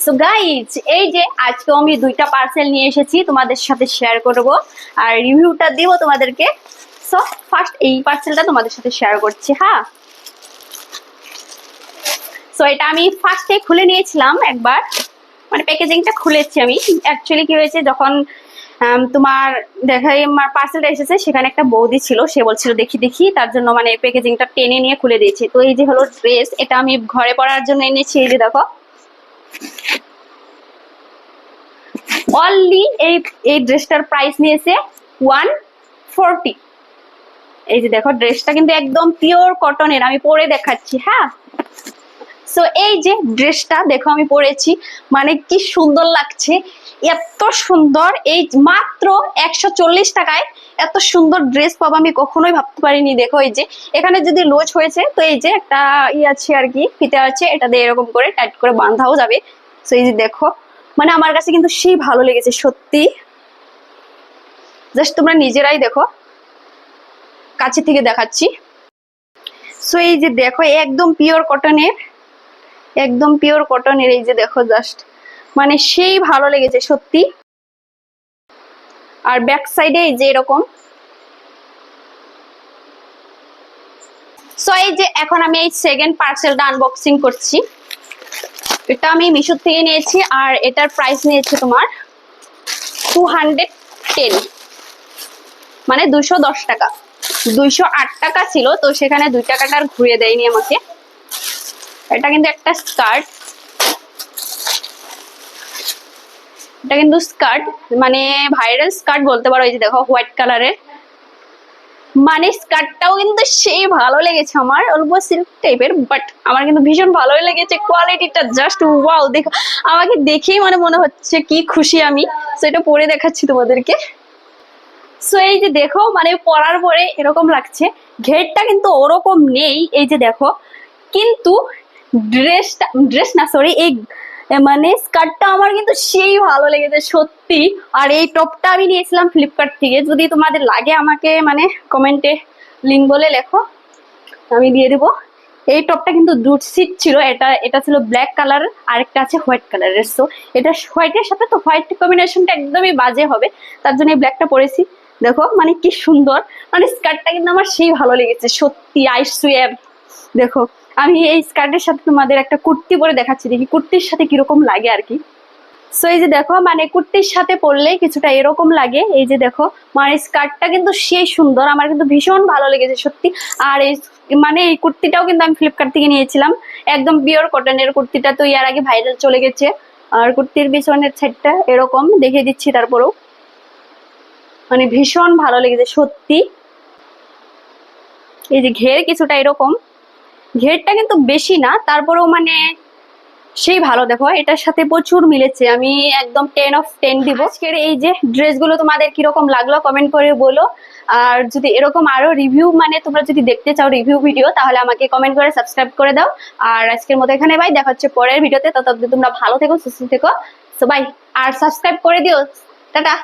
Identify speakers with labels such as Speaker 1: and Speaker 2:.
Speaker 1: So guys, এই যে আজকে আমি দুইটা পার্সেল নিয়ে এসেছি, তোমাদের সাথে শেয়ার করব আর রিভিউটা দিব তোমাদেরকে। সো ফার্স্ট এই পার্সেলটা তোমাদের সাথে শেয়ার করছি। হ্যাঁ, সো এটা আমি ফার্স্টে খুলে নিয়েছিলাম একবার, মানে প্যাকেজিংটা খুলেছি আমি। অ্যাকচুয়ালি কি হয়েছে, যখন তোমার দেখাই আমার পার্সেলটা এসেছে, সেখানে একটা বৌদি ছিল, সে বলছিল দেখি দেখি, তার জন্য মানে প্যাকেজিংটা টেনে নিয়ে খুলে দিয়েছি। তো এই যে হলো ড্রেস, এটা আমি ঘরে পরার জন্য এনেছি। এই যে দেখো, অনলি এই ড্রেসটার প্রাইস নিয়েছে 140। এই যে দেখো, ড্রেসটা কিন্তু একদম পিওর কটনের, আমি পরে দেখাচ্ছি। হ্যাঁ, সো এই যে ড্রেসটা দেখো আমি পরেছি, মানে কি সুন্দর লাগছে, এত সুন্দর। এই মাত্র 140 টাকায় এত সুন্দর ড্রেস পাবো আমি কখনোই ভাবতে পারিনি। দেখো এই যে এখানে যদি লুজ হয়েছে, তো এই যে একটা আছে আর কি, ফিতে আছে, এটা দিয়ে এরকম করে টাইট করে বাঁধাও যাবে। সো এই যে দেখো, মানে আমার কাছে কিন্তু সেই ভালো লেগেছে সত্যি। জাস্ট তোমরা নিজেরাই দেখো, কাছে থেকে দেখাচ্ছি। সো এই যে দেখো, একদম পিওর কটনের, একদম পিওর কটনের। এই যে দেখো, জাস্ট মানে সেই ভালো লেগেছে সত্যি। আর ব্যাক সাইডে এই যে এরকম। সো এই যে এখন আমি এই সেকেন্ড পার্সেলটা আনবক্সিং করছি। এটা আমি মিশো থেকে নিয়েছি, আর এটার প্রাইস নিয়েছে তোমার 210, মানে 210 টাকা। 208 টাকা ছিল, তো সেখানে 2 টাকাটা আর ঘুরিয়ে দেয়নি আমাকে। এটা কিন্তু একটা স্কার্ট, এটা কিন্তু স্কার্ট, মানে ভাইরাল স্কার্ট বলতে পারো। এই যে দেখো, হোয়াইট কালারের, মানে স্কার্টটাও কিন্তু সেই ভালো লেগেছে আমার, অল্প সিল্ক টাইপের, বাট আমার কিন্তু ভীষণ ভালোই লেগেছে। কোয়ালিটিটা জাস্ট ওয়াও, দেখো আমাকে দেখেই মানে মনে হচ্ছে কি খুশি আমি। সেটা পরে দেখাচ্ছি তোমাদেরকে। সো এই যে দেখো, মানে পরার পরে এরকম লাগছে, ঘেরটা কিন্তু ওরকম নেই। এই যে দেখো, কিন্তু ড্রেস না সরি, এই মানে স্কার্টটা আমার কিন্তু সেই ভালো লেগেছে সত্যি। আর এই টপটা আমি নিয়েছিলাম ফ্লিপকার্ট থেকে, যদি তোমাদের লাগে আমাকে মানে কমেন্টে লিঙ্ক বলে লেখো, আমি দিয়ে দিব। এই টপটা কিন্তু দুট সিট ছিল, এটা ছিল ব্ল্যাক কালার, আরেকটা আছে হোয়াইট কালারের। সো এটা হোয়াইটের সাথে তো হোয়াইট কম্বিনেশনটা একদমই বাজে হবে, তার জন্য এই ব্ল্যাকটা পরেছি। দেখো মানে কি সুন্দর, মানে স্কার্টটা কিন্তু আমার সেই ভালো লেগেছে সত্যি। আইসুয়েব দেখো, আমি এই স্কার্টের সাথে তোমাদের একটা কুর্তি পরে দেখাচ্ছি, দেখি কুর্তির সাথে কিরকম লাগে আর কি। সো এই যে দেখো, মানে কুর্তির সাথে পরলে কিছুটা এরকম লাগে। এই যে দেখো, মানে স্কার্টটা কিন্তু সেই সুন্দর, আমার কিন্তু ভীষণ ভালো লেগেছে সত্যি। আর এই মানে এই কুর্তিটাও কিন্তু আমি ফ্লিপকার্ট থেকে নিয়েছিলাম, একদম পিওর কটনের। কুর্তিটা তো এর আগে ভাইরাল চলে গেছে। আর কুর্তির পিছনের সাইডটা এরকম দেখিয়ে দিচ্ছি, তারপরেও মানে ভীষণ ভালো লেগেছে সত্যি। এই যে ঘের কিছুটা এরকম, ঘেরটা কিন্তু বেশি না, তারপরেও মানে সেই ভালো। দেখো এটার সাথে প্রচুর মিলেছে, আমি একদম 10 অফ 10 দিব। আজকের এই যে ড্রেসগুলো তোমাদের কিরকম লাগলো কমেন্ট করে বলো। আর যদি এরকম আরো রিভিউ, মানে তোমরা যদি দেখতে চাও রিভিউ ভিডিও, তাহলে আমাকে কমেন্ট করে সাবস্ক্রাইব করে দাও। আর আজকের মতো এখানে বাই, দেখা হচ্ছে পরের ভিডিওতে। ততক্ষণ তোমরা ভালো থেকো, সুস্থ থেকো। সো বাই, আর সাবস্ক্রাইব করে দিও। টাটা।